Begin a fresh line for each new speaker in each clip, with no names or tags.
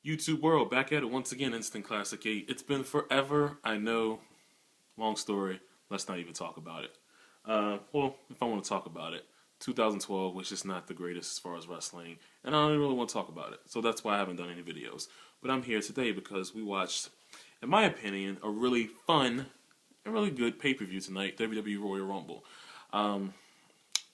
YouTube world, back at it once again, Instant Classic 8. It's been forever, I know. Long story. Let's not even talk about it. Well, if I want to talk about it, 2012 was just not the greatest as far as wrestling, and I don't really want to talk about it. So that's why I haven't done any videos. But I'm here today because we watched, in my opinion, a really fun and really good pay-per-view tonight, WWE Royal Rumble. Um,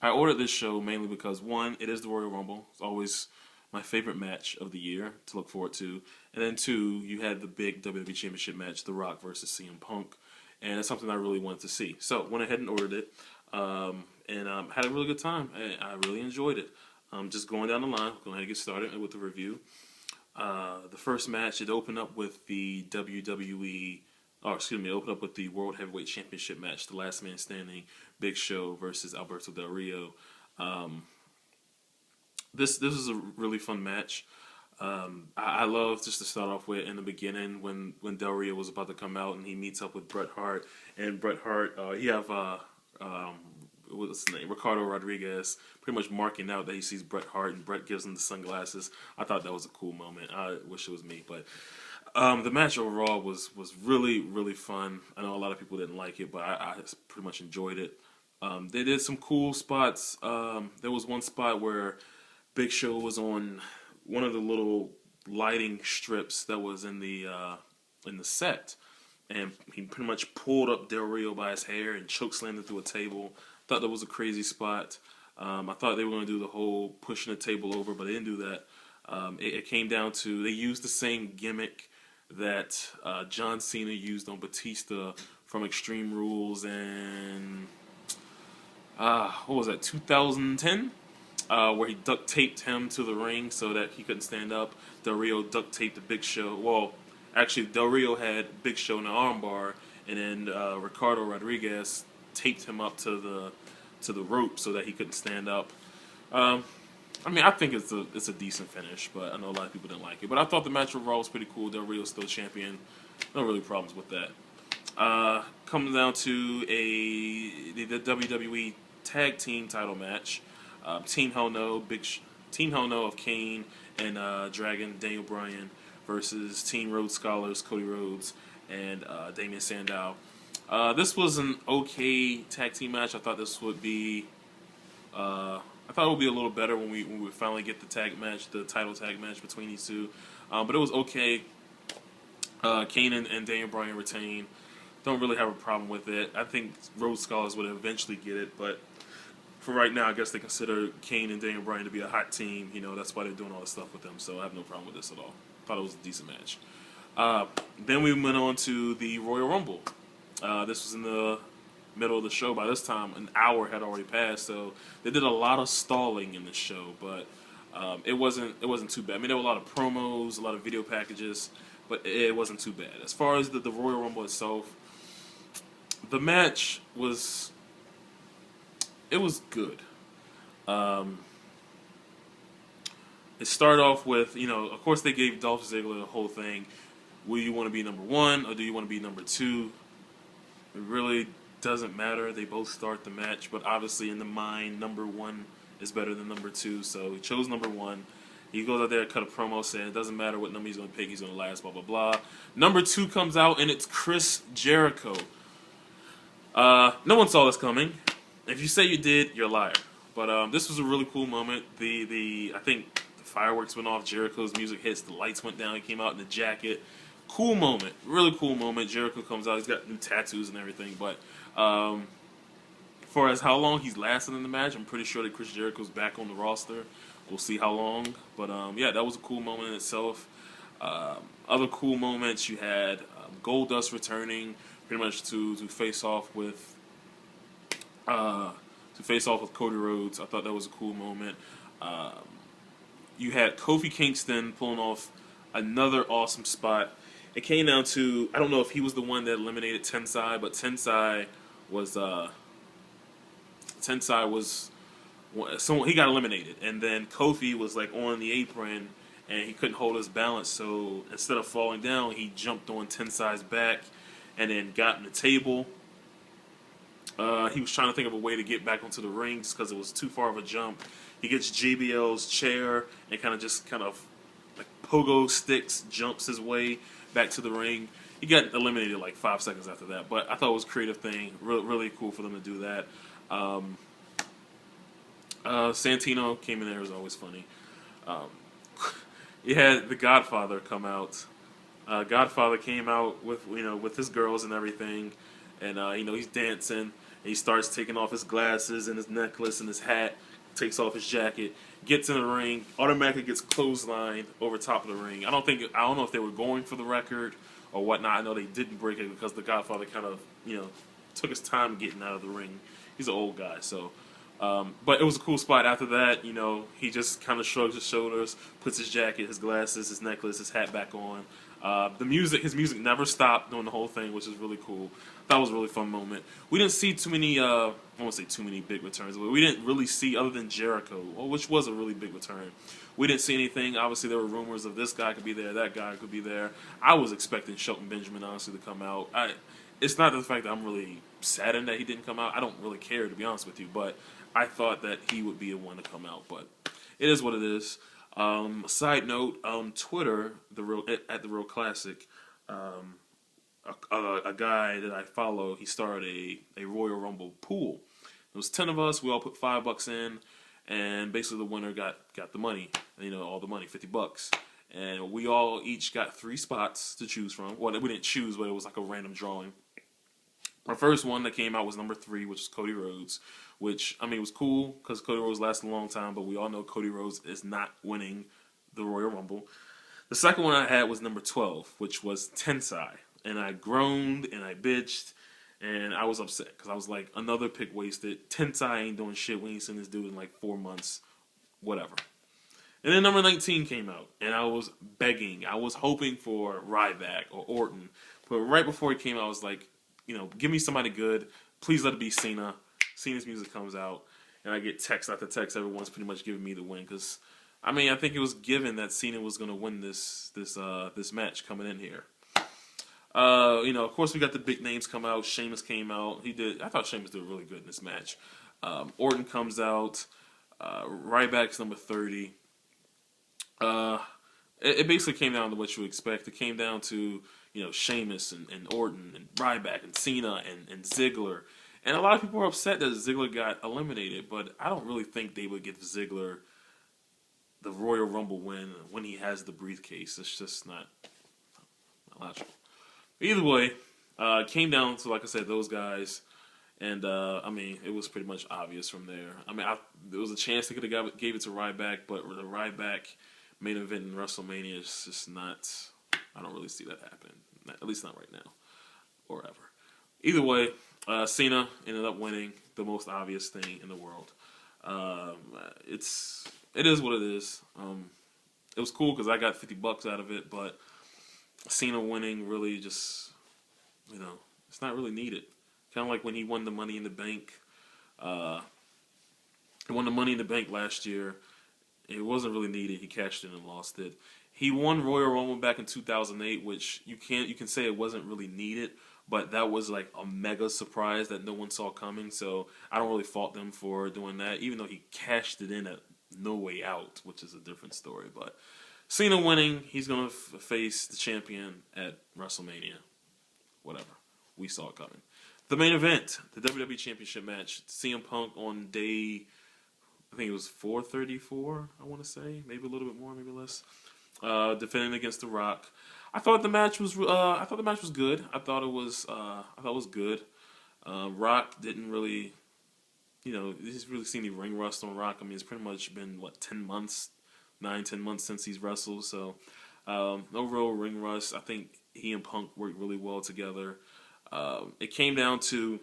I ordered this show mainly because, one, it is the Royal Rumble. It's always my favorite match of the year to look forward to. And then two, you had the big WWE Championship match, The Rock versus CM Punk. And it's something I really wanted to see. So went ahead and ordered it, and had a really good time. I really enjoyed it. Just going down the line, go ahead and get started with the review. The first match, it opened up with the WWE, it opened up with the World Heavyweight Championship match, the last man standing, Big Show versus Alberto Del Rio. This is a really fun match. I love just to start off with in the beginning when Del Rio was about to come out and he meets up with Bret Hart, and Bret Hart he have what's his name, Ricardo Rodriguez, pretty much marking out that he sees Bret Hart, and Bret gives him the sunglasses. I thought that was a cool moment. I wish it was me, but the match overall was really fun. I know a lot of people didn't like it, but I pretty much enjoyed it. They did some cool spots. There was one spot where Big Show was on one of the little lighting strips that was in the set, and he pretty much pulled up Del Rio by his hair and chokeslammed it through a table. Thought that was a crazy spot. I thought they were going to do the whole pushing the table over, but they didn't do that. It came down to they used the same gimmick that John Cena used on Batista from Extreme Rules and what was that, 2010? Where he duct taped him to the ring so that he couldn't stand up. Del Rio duct taped the Big Show. Well, actually, Del Rio had Big Show in the armbar, and then Ricardo Rodriguez taped him up to the rope so that he couldn't stand up. I think it's a decent finish, but I know a lot of people didn't like it. But I thought the match overall was pretty cool. Del Rio's still champion. No really problems with that. Comes down to the WWE Tag Team title match. Team Hell No, Team Hell No of Kane and Dragon, Daniel Bryan versus Team Rhodes Scholars, Cody Rhodes and Damien Sandow. This was an okay tag team match. I thought this would be, I thought it would be a little better when we finally get the title tag match between these two. But it was okay. Kane and Daniel Bryan retain. Don't really have a problem with it. I think Rhodes Scholars would eventually get it, but for right now, I guess they consider Kane and Daniel Bryan to be a hot team. You know, that's why they're doing all this stuff with them. So I have no problem with this at all. Thought it was a decent match. Then we went on to the Royal Rumble. This was in the middle of the show. By this time, an hour had already passed. So they did a lot of stalling in the show, but it wasn't too bad. I mean, there were a lot of promos, a lot of video packages, but it wasn't too bad. As far as the Royal Rumble itself, the match was. It was good. It started off with, of course they gave Dolph Ziggler the whole thing. Will you want to be number one or do you want to be number two? It really doesn't matter. They both start the match, but obviously in the mind, number one is better than number two. So he chose number one. He goes out there and cut a promo saying it doesn't matter what number he's going to pick, he's going to last, blah, blah, blah. Number two comes out and it's Chris Jericho. No one saw this coming. If you say you did, you're a liar. But this was a really cool moment. I think the fireworks went off. Jericho's music hits. The lights went down. He came out in the jacket. Cool moment. Really cool moment. Jericho comes out. He's got new tattoos and everything. But for as how long he's lasting in the match, I'm pretty sure that Chris Jericho's back on the roster. We'll see how long. But yeah, that was a cool moment in itself. Other cool moments, you had Goldust returning pretty much to face off with Cody Rhodes. I thought that was a cool moment. You had Kofi Kingston pulling off another awesome spot. It came down to, I don't know if he was the one that eliminated Tensai, but Tensai was someone, he got eliminated, and then Kofi was like on the apron and he couldn't hold his balance, so instead of falling down, he jumped on Tensai's back and then got in the table. He was trying to think of a way to get back onto the ring just because it was too far of a jump. He gets JBL's chair and kind of like pogo sticks, jumps his way back to the ring. He got eliminated like 5 seconds after that, but I thought it was a creative thing. Really cool for them to do that. Um, Santino came in there, was always funny. Um, you had the Godfather come out. Godfather came out with with his girls and everything, and he's dancing. And he starts taking off his glasses and his necklace and his hat. Takes off his jacket, gets in the ring, automatically gets clotheslined over top of the ring. I don't know if they were going for the record or whatnot. I know they didn't break it because the Godfather kind of took his time getting out of the ring. He's an old guy, so. But it was a cool spot. After that, he just kind of shrugs his shoulders, puts his jacket, his glasses, his necklace, his hat back on. His music never stopped during the whole thing, which is really cool. That was a really fun moment. We didn't see too many, I won't say too many big returns, but we didn't really see, other than Jericho, which was a really big return. We didn't see anything. Obviously, there were rumors of this guy could be there, that guy could be there. I was expecting Shelton Benjamin, honestly, to come out. It's not the fact that I'm really saddened that he didn't come out. I don't really care, to be honest with you, but I thought that he would be the one to come out. But it is what it is. Side note, on Twitter, at the Real Classic, a guy that I follow, he started a Royal Rumble pool. It was 10 of us. We all put $5 in, and basically the winner got the money. All the money, $50, and we all each got 3 spots to choose from. Well, we didn't choose, but it was like a random drawing. Our first one that came out was number 3, which is Cody Rhodes. Which, was cool because Cody Rhodes lasted a long time, but we all know Cody Rhodes is not winning the Royal Rumble. The second one I had was number 12, which was Tensai. And I groaned and I bitched and I was upset because I was like, another pick wasted. Tensai ain't doing shit. We ain't seen this dude in like 4 months. Whatever. And then number 19 came out and I was begging. I was hoping for Ryback or Orton. But right before he came out, I was like, give me somebody good. Please let it be Cena. Cena's music comes out, and I get text after text. Everyone's pretty much giving me the win because, I think it was given that Cena was going to win this match coming in here. Of course, we got the big names come out. Sheamus came out. I thought Sheamus did really good in this match. Orton comes out. Ryback's number 30. It basically came down to what you expect. It came down to Sheamus and Orton and Ryback and Cena and Ziggler. And a lot of people are upset that Ziggler got eliminated, but I don't really think they would give Ziggler the Royal Rumble win when he has the briefcase. It's just not logical. Either way, it came down to, like I said, those guys. And, it was pretty much obvious from there. There was a chance they could have gave it to Ryback, but the Ryback main event in WrestleMania is just not... I don't really see that happening. At least not right now. Or ever. Either way... Cena ended up winning, the most obvious thing in the world. It is what it is. It was cool because I got $50 out of it, but Cena winning really just, it's not really needed. Kind of like when he won the Money in the Bank. He won the Money in the Bank last year. It wasn't really needed. He cashed in and lost it. He won Royal Rumble back in 2008, which you can say it wasn't really needed. But that was like a mega surprise that no one saw coming. So I don't really fault them for doing that, even though he cashed it in at No Way Out, which is a different story. But Cena winning, he's going to face the champion at WrestleMania. Whatever. We saw it coming. The main event, the WWE Championship match. CM Punk on day, I think it was 434, I want to say. Maybe a little bit more, maybe less. Defending against The Rock. I thought the match was good. I thought it was good. Rock didn't really, he's really seen any ring rust on Rock. It's pretty much been 10 months since he's wrestled. So no real ring rust. I think he and Punk worked really well together. It came down to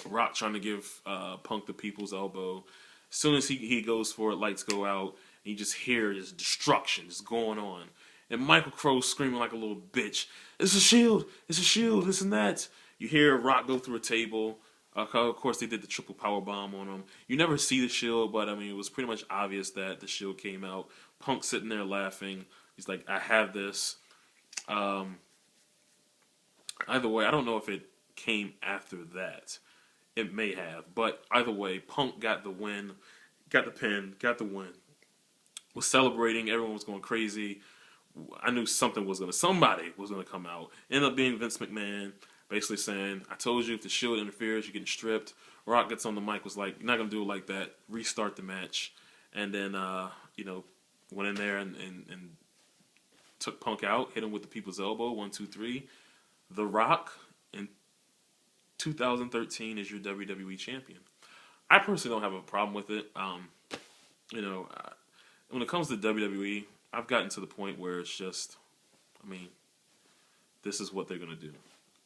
Rock trying to give Punk the people's elbow. As soon as he goes for it, lights go out, and you just hear this destruction just going on. And Michael Crow screaming like a little bitch, it's a shield, this and that. You hear Rock go through a table. Of course, they did the triple power bomb on him. You never see the shield, but it was pretty much obvious that the shield came out. Punk sitting there laughing. He's like, I have this. Either way, I don't know if it came after that. It may have. But either way, Punk got the win, got the pin, got the win. was celebrating. Everyone was going crazy. I knew somebody was gonna come out. Ended up being Vince McMahon, basically saying, "I told you if the Shield interferes, you're getting stripped." Rock gets on the mic, was like, "You're not gonna do it like that. Restart the match," and then went in there and took Punk out, hit him with the people's elbow, 1, 2, 3. The Rock in 2013 is your WWE champion. I personally don't have a problem with it. You know, when it comes to WWE, I've gotten to the point where it's just, I mean, this is what they're gonna do.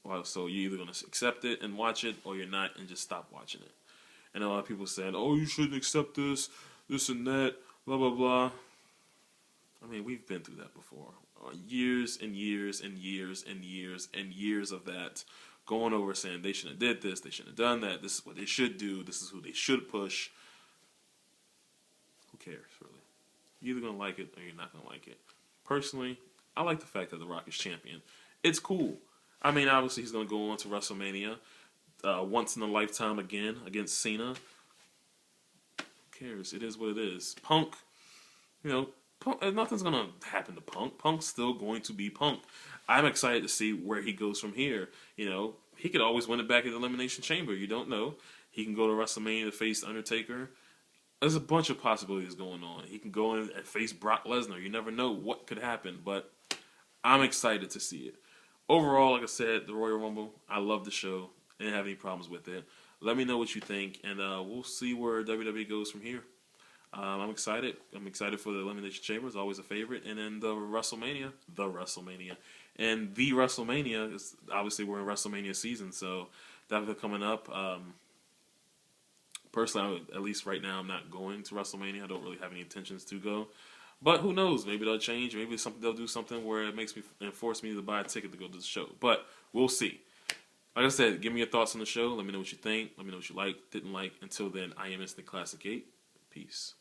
Well, so you're either gonna accept it and watch it, or you're not and just stop watching it. And a lot of people said, "Oh, you shouldn't accept this and that, blah blah blah." I mean, we've been through that before. Years and years and years and years and years of that, going over saying they shouldn't have did this, they shouldn't have done that. This is what they should do. This is who they should push. Who cares, really? You're either gonna like it or you're not gonna like it. Personally, I like the fact that The Rock is champion. It's cool. I mean, obviously he's gonna go on to WrestleMania once in a lifetime again against Cena. Who cares? It is what it is. Punk, Punk, nothing's gonna happen to Punk. Punk's still going to be Punk. I'm excited to see where he goes from here. He could always win it back at the Elimination Chamber. You don't know. He can go to WrestleMania to face Undertaker. There's a bunch of possibilities going on. He can go in and face Brock Lesnar. You never know what could happen, but I'm excited to see it. Overall, like I said, the Royal Rumble, I love the show. I didn't have any problems with it. Let me know what you think, and we'll see where WWE goes from here. I'm excited. I'm excited for the Elimination Chamber. It's always a favorite. And then the WrestleMania. And the WrestleMania, is obviously we're in WrestleMania season, so that's coming up. Personally, at least right now, I'm not going to WrestleMania. I don't really have any intentions to go. But who knows? Maybe they'll change. Maybe they'll do something where it makes me and force me to buy a ticket to go to the show. But we'll see. Like I said, give me your thoughts on the show. Let me know what you think. Let me know what you like, didn't like. Until then, I am Instant Classic 8. Peace.